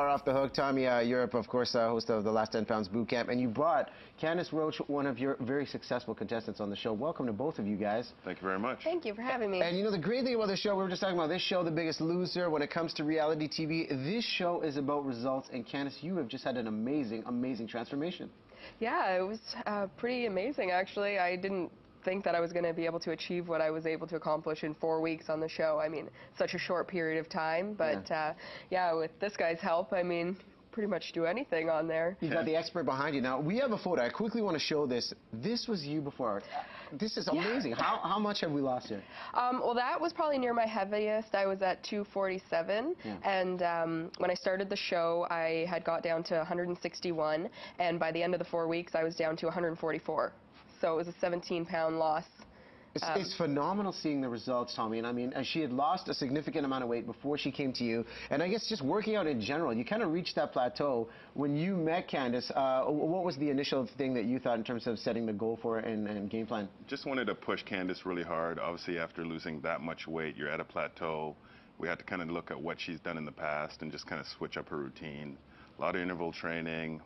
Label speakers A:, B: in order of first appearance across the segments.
A: hour off the hook. TommyEurope, of course, host of the Last 10 Pounds Bootcamp, and you brought Candice Roach, one of your very successful contestants on the show. Welcome to both of you guys.
B: Thank you very much.
C: Thank you for having me.
A: And you know, the great thing about this show, we were just talking about this show, The Biggest Loser, when it comes to reality TV, this show is about results, and Candice, you have just had an amazing, amazing transformation.
C: Yeah, it was pretty amazing, actually. I didn't think that I was going to be able to achieve what I was able to accomplish in 4 weeks on the show. I mean, such a short period of time, but yeah, with this guy's help, I mean, pretty much do anything on there.
A: You've got the expert behind you. Now, we have a photo. I quickly want to show this. This was you before. This is amazing.
C: Yeah.
A: How much have we lost here?
C: Well, that was probably near my heaviest. I was at 247, and when I started the show, I had got down to 161, and by the end of the 4 weeks, I was down to 144. So it was a 17-pound loss.
A: It's phenomenal seeing the results, Tommy. And I mean, she had lost a significant amount of weight before she came to you. And I guess just working out in general, you kind of reached that plateau. When you met Candice, what was the initial thing that you thought in terms of setting the goal for it and game plan?
B: Just wanted to push Candice really hard. Obviously, after losing that much weight, you're at a plateau. We had to kind of look at what she's done in the past and just kind of switch up her routine. A lot of interval training,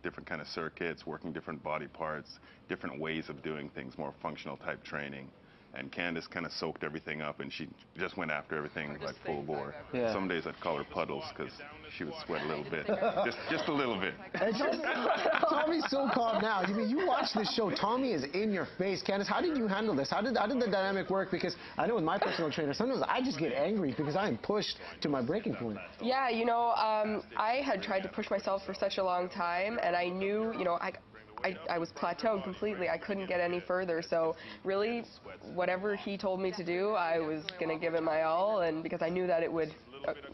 B: different kind of circuits, working different body parts, different ways of doing things, more functional type training. And Candice kind of soaked everything up, and she just went after everything like full bore.
A: Yeah.
B: Some days I'd call her Puddles because she would sweat a little bit, just a little bit.
A: Tommy's so calm now. I mean, you watch this show. Tommy is in your face. Candice, how did you handle this? How did the dynamic work? Because I know with my personal trainer, sometimes I just get angry because I am pushed to my breaking point.
C: Yeah, you know, I had tried to push myself for such a long time, and I knew, you know, I was plateaued completely. I couldn't get any further. So really, whatever he told me to do, I was going to give it my all, and because I knew that it would,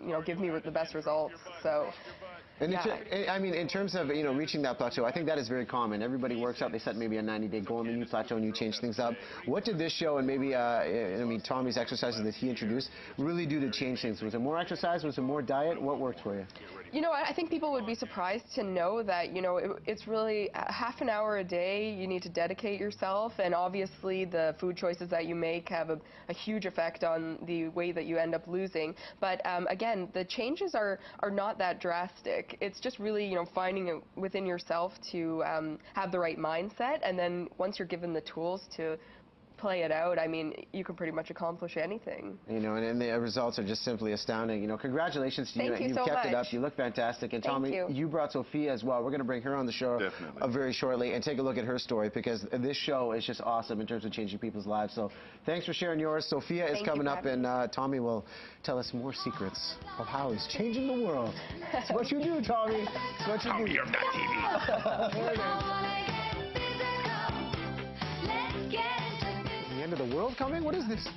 C: you know, give me the best results. So.
A: And I mean, in terms of, you know, reaching that plateau, I think that is very common. Everybody works out, they set maybe a 90-day goal, and then you plateau and you change things up. What did this show and maybe, I mean, Tommy's exercises that he introduced really do to change things? Was it more exercise? Was it more diet? What worked for you?
C: You know, I think people would be surprised to know that, you know, it's really half an hour a day you need to dedicate yourself, and obviously the food choices that you make have a huge effect on the weight that you end up losing. But again, the changes are not that drastic. It's just really, you know, finding it within yourself to have the right mindset, and then once you're given the tools to play it out, I mean, you can pretty much accomplish anything.
A: You know, and the results are just simply astounding. You know, congratulations to you.
C: Thank you
A: You've
C: so
A: kept
C: much.
A: it up. You look fantastic. And
C: Thank
A: Tommy, you brought Sophia as well. We're going to bring her on the show very shortly and take a look at her story, because this show is just awesome in terms of changing people's lives. So thanks for sharing yours. Sophia is coming up, and Tommy will tell us more secrets of how he's changing the world. It's what you do, Tommy. It's what you do.
B: TommyEurope.tv.
A: End of the world coming? What is this?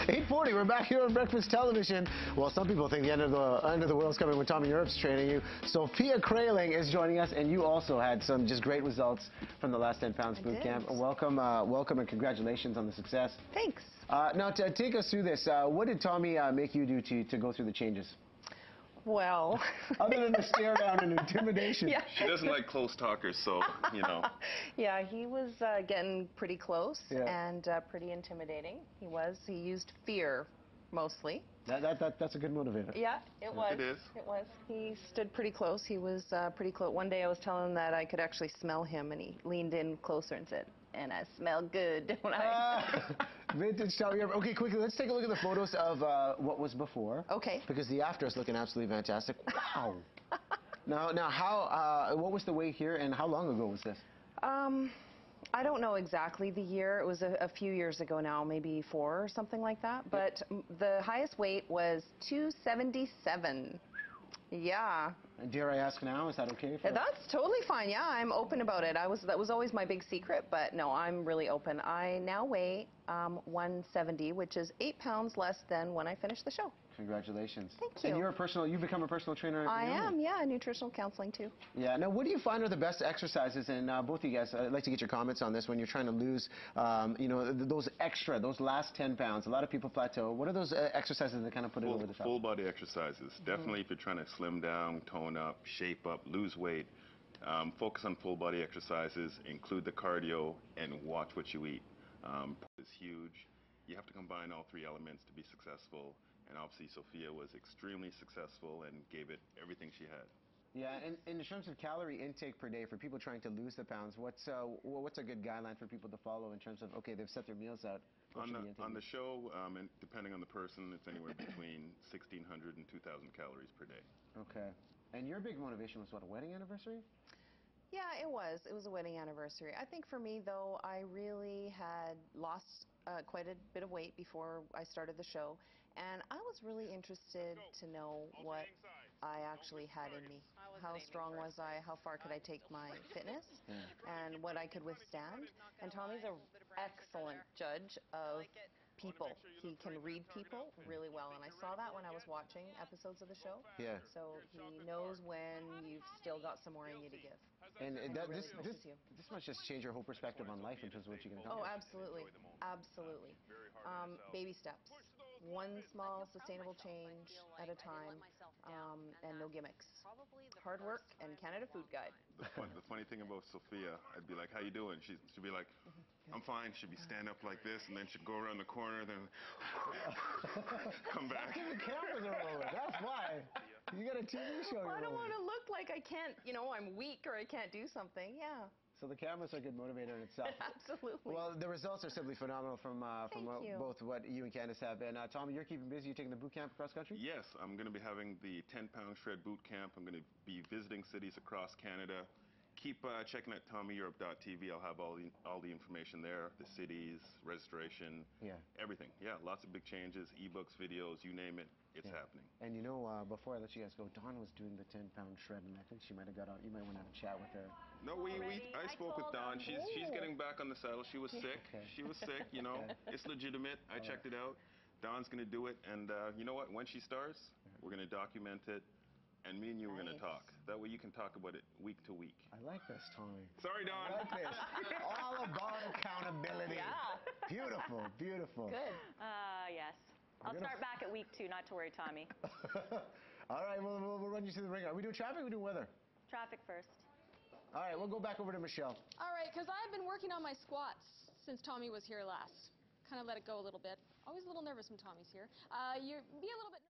A: 8:40. We're back here on Breakfast Television. Well, some people think the end of the world's coming when TommyEurope's training you. Sophia Kraling is joining us, and you also had some just great results from the Last 10 Pounds Bootcamp. Welcome, welcome, and congratulations on the success.
C: Thanks.
A: Now, to take us through this, what did Tommy make you do to go through the changes?
D: Well,
A: other than the stare down and intimidation.
D: Yeah.
B: She doesn't like close talkers, so, you know.
D: Yeah, he was getting pretty close and pretty intimidating. He used fear, mostly.
A: That's a good motivator.
D: Yeah, it was.
B: It is.
D: It was. He stood pretty close. He was pretty close. One day I was telling him that I could actually smell him, and he leaned in closer and said, "And I smell good, don't I?"
A: Vintage TommyEurope. Okay, quickly, let's take a look at the photos of what was before.
D: Okay.
A: Because the after is looking absolutely fantastic. Wow. Now, how? What was the weight here, and how long ago was this?
D: I don't know exactly the year. It was a few years ago now, maybe 4 or something like that. But the highest weight was 277. Yeah.
A: Dare I ask now? Is that okay?
D: That's totally fine. Yeah, I'm open about it. That was always my big secret, but no, I'm really open. I now weigh 170, which is 8 pounds less than when I finished the show.
A: Congratulations.
D: Thank you.
A: And you've become a personal trainer.
D: I am, yeah, nutritional counseling too.
A: Yeah. Now, what do you find are the best exercises? And both of you guys, I'd like to get your comments on this when you're trying to lose, you know, those last 10 pounds. A lot of people plateau. What are those exercises that kind of put it over the top?
B: Full body exercises. Definitely, if you're trying to slim down, tone up, shape up, lose weight, focus on full body exercises. Include the cardio and watch what you eat. It's huge. You have to combine all 3 elements to be successful. And obviously, Sophia was extremely successful and gave it everything she had.
A: Yeah, and in terms of calorie intake per day for people trying to lose the pounds, what's a good guideline for people to follow in terms of, okay, they've set their meals out?
B: On the show, and depending on the person, it's anywhere between 1,600 and 2,000 calories per day.
A: Okay. And your big motivation was what, a wedding anniversary?
D: Yeah, it was. It was a wedding anniversary. I think for me, though, I really had lost quite a bit of weight before I started the show, and I was really interested to know what I actually had in me. How strong was I? How far could I take my fitness? And what I could withstand. And Tommy's an excellent judge of people. He can read people really well, and I saw that when I was watching episodes of the show.
A: Yeah.
D: So he knows when you've still got some more in you to give.
A: And
D: really
A: this must just change your whole perspective on life in terms of what you can accomplish.
D: Oh, absolutely. Absolutely. Baby steps. One small sustainable change at a time, and no gimmicks. Hard work and Canada Food Guide.
B: The funny thing about Sophia, I'd be like, how you doing? She'd be like, I'm fine. She'd be stand up like this, and then she'd go around the corner, then come back.
A: The cameras are rolling. That's why. You got a TV show.
D: Well, I don't want to look like I can't, I'm weak or I can't do something. Yeah.
A: So the cameras are a good motivator in itself.
D: Absolutely.
A: Well, the results are simply phenomenal from both what you and Candace have. And Tommy, you're keeping busy. You're taking the boot camp across country?
B: Yes, I'm going to be having the 10-pound shred boot camp. I'm going to be visiting cities across Canada. Keep checking at TommyEurope.tv. I'll have all the information there, the cities, registration, everything. Yeah, lots of big changes, ebooks, videos, you name it, it's happening.
A: And before I let you guys go, Dawn was doing the 10-pound shred, and I think she might have got out. You might want to have a chat with her.
B: No, I spoke with Dawn. She's getting back on the saddle. She was sick.
A: Okay.
B: She was sick, It's legitimate. I checked it out. Dawn's going to do it, and you know what? When she starts, we're going to document it. And me and you are going to talk. That way you can talk about it week to week.
A: I like this, Tommy.
B: Sorry, Dawn.
A: I like this. All about accountability.
E: Yeah.
A: Beautiful, beautiful.
D: Good.
E: Yes. I'll start back at week 2, not to worry, Tommy.
A: All right, we'll run you through the ring. Are we doing traffic or we doing weather?
E: Traffic first.
A: All right, we'll go back over to Michelle.
F: All right, because I've been working on my squats since Tommy was here last. Kind of let it go a little bit. Always a little nervous when Tommy's here. You be a little bit...